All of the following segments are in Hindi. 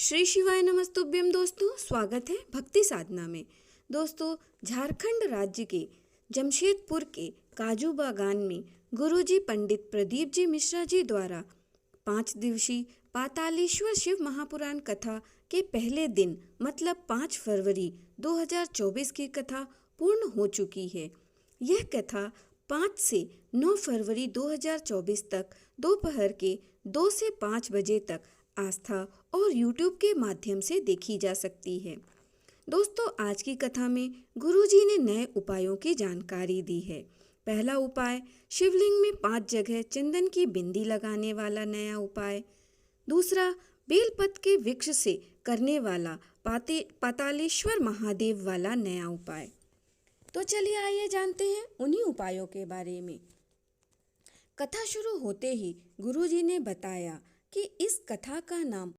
श्री शिवाय नमस्तुभ्यम। दोस्तों, स्वागत है भक्ति साधना में। दोस्तों, झारखंड राज्य के जमशेदपुर के काजू बागान में गुरुजी पंडित प्रदीप जी मिश्रा जी द्वारा 5 दिवसीय पातालेश्वर शिव महापुराण कथा के पहले दिन मतलब 5 फरवरी 2024 की कथा पूर्ण हो चुकी है। यह कथा 5 से 9 फरवरी 2024 तक दोपहर के 2 से 5 बजे तक आस्था और YouTube के माध्यम से देखी जा सकती है। दोस्तों, आज की कथा में गुरुजी ने नए उपायों की जानकारी दी है। पहला उपाय, शिवलिंग में 5 जगह चंदन की बिंदी लगाने वाला नया उपाय। दूसरा, बेलपत्र के वृक्ष से करने वाला पातालेश्वर महादेव वाला नया उपाय। तो चलिए आइए जानते हैं उन्हीं उपायों के बारे में। कथा शुरू होते ही गुरुजी ने बताया कि इस कथा का नाम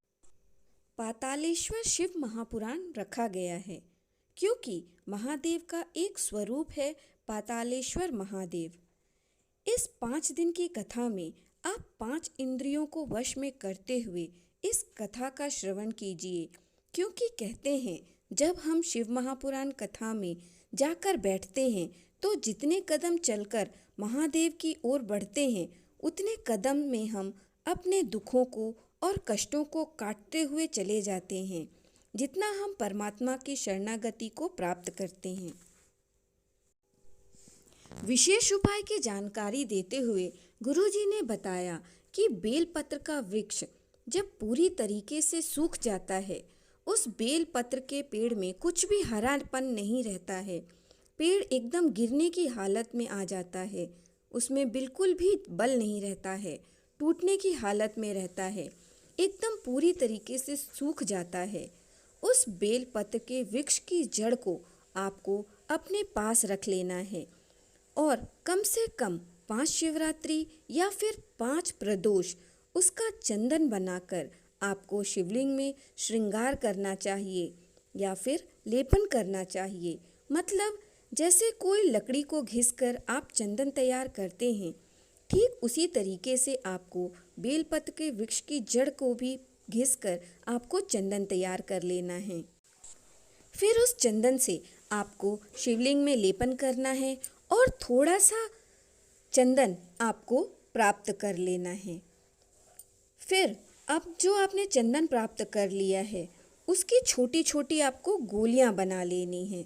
पातालेश्वर शिव महापुराण रखा गया है क्योंकि महादेव का एक स्वरूप है पातालेश्वर महादेव। इस 5 दिन की कथा में आप 5 इंद्रियों को वश में करते हुए इस कथा का श्रवण कीजिए, क्योंकि कहते हैं जब हम शिव महापुराण कथा में जाकर बैठते हैं तो जितने कदम चलकर महादेव की ओर बढ़ते हैं उतने कदम में हम अपने दुखों को और कष्टों को काटते हुए चले जाते हैं, जितना हम परमात्मा की शरणागति को प्राप्त करते हैं। विशेष उपाय की जानकारी देते हुए गुरुजी ने बताया कि बेलपत्र का वृक्ष जब पूरी तरीके से सूख जाता है, उस बेलपत्र के पेड़ में कुछ भी हरापन नहीं रहता है। पेड़ एकदम गिरने की हालत में आ जाता है, उसमें बिल्कुल भी बल नहीं रहता है, टूटने की हालत में रहता है, एकदम पूरी तरीके से सूख जाता है। उस बेलपत्र के वृक्ष की जड़ को आपको अपने पास रख लेना है और कम से कम 5 शिवरात्रि या फिर 5 प्रदोष उसका चंदन बनाकर आपको शिवलिंग में श्रृंगार करना चाहिए या फिर लेपन करना चाहिए। मतलब जैसे कोई लकड़ी को घिसकर आप चंदन तैयार करते हैं, ठीक उसी तरीके से आपको बेलपत्र के वृक्ष की जड़ को भी घिसकर आपको चंदन तैयार कर लेना है। फिर उस चंदन से आपको शिवलिंग में लेपन करना है और थोड़ा सा चंदन आपको प्राप्त कर लेना है। फिर अब जो आपने चंदन प्राप्त कर लिया है उसकी छोटी छोटी आपको गोलियां बना लेनी है।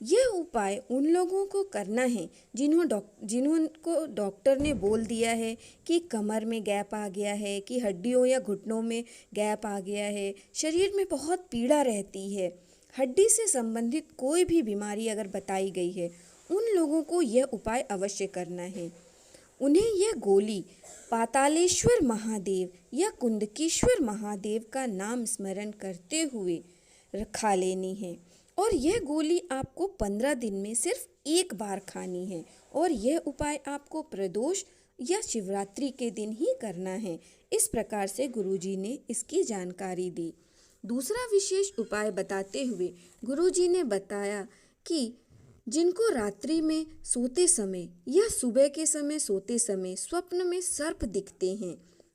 यह उपाय उन लोगों को करना है जिन्होंने डॉक्टर ने बोल दिया है कि कमर में गैप आ गया है, कि हड्डियों या घुटनों में गैप आ गया है, शरीर में बहुत पीड़ा रहती है, हड्डी से संबंधित कोई भी बीमारी अगर बताई गई है, उन लोगों को यह उपाय अवश्य करना है। उन्हें यह गोली पातालेश्वर महादेव या कुंदकेश्वर महादेव का नाम स्मरण करते हुए खा लेनी है और यह गोली आपको 15 दिन में सिर्फ एक बार खानी है और यह उपाय आपको प्रदोष या शिवरात्रि के दिन ही करना है। इस प्रकार से गुरुजी ने इसकी जानकारी दी। दूसरा विशेष उपाय बताते हुए गुरुजी ने बताया कि जिनको रात्रि में सोते समय या सुबह के समय सोते समय स्वप्न में सर्प दिखते हैं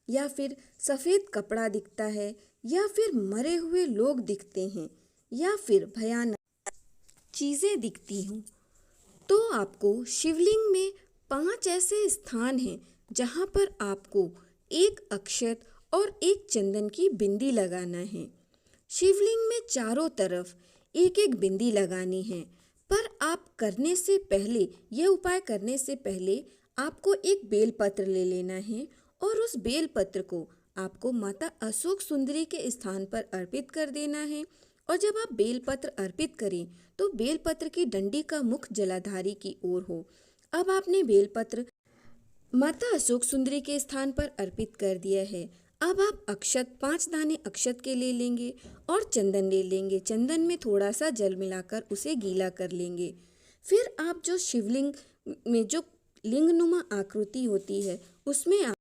या फिर सफ़ेद कपड़ा दिखता है या फिर मरे हुए लोग दिखते हैं या फिर भयानक चीज़ें दिखती हों, तो आपको शिवलिंग में 5 ऐसे स्थान हैं जहाँ पर आपको 1 अक्षत और 1 चंदन की बिंदी लगाना है। शिवलिंग में चारों तरफ 1-1 बिंदी लगानी है, पर आप करने से पहले, यह उपाय करने से पहले आपको एक बेलपत्र ले लेना है और उस बेलपत्र को आपको माता अशोक सुंदरी के स्थान पर अर्पित कर देना है। और जब आप बेलपत्र अर्पित करें तो बेलपत्र की डंडी का मुख जलाधारी की ओर हो। अब आपने बेलपत्र माता अशोक सुंदरी के स्थान पर अर्पित कर दिया है। अब आप अक्षत 5 दाने अक्षत के ले लेंगे और चंदन ले लेंगे। चंदन में थोड़ा सा जल मिलाकर उसे गीला कर लेंगे। फिर आप जो शिवलिंग में जो लिंगनुमा आकृति होती है उसमें आप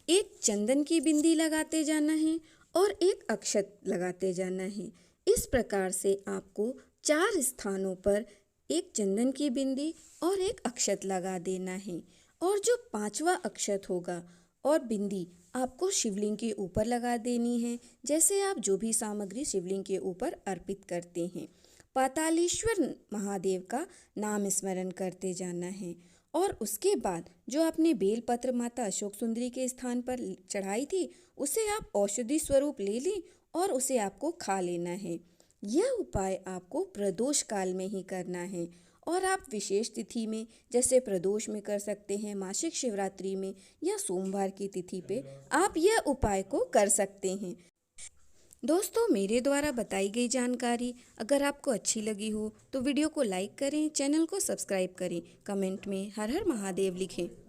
1 चंदन की बिंदी लगाते जाना है और 1 अक्षत लगाते जाना है। इस प्रकार से आपको 4 स्थानों पर 1 चंदन की बिंदी और 1 अक्षत लगा देना है और जो 5वां अक्षत होगा और बिंदी आपको शिवलिंग के ऊपर लगा देनी है, जैसे आप जो भी सामग्री शिवलिंग के ऊपर अर्पित करते हैं। पातालेश्वर महादेव का नाम स्मरण करते जाना है और उसके बाद जो आपने बेलपत्र माता अशोक सुंदरी के स्थान पर चढ़ाई थी उसे आप औषधि स्वरूप ले लें और उसे आपको खा लेना है। यह उपाय आपको प्रदोष काल में ही करना है और आप विशेष तिथि में जैसे प्रदोष में कर सकते हैं, मासिक शिवरात्रि में या सोमवार की तिथि पे आप यह उपाय को कर सकते हैं। दोस्तों, मेरे द्वारा बताई गई जानकारी अगर आपको अच्छी लगी हो तो वीडियो को लाइक करें, चैनल को सब्सक्राइब करें, कमेंट में हर हर महादेव लिखें।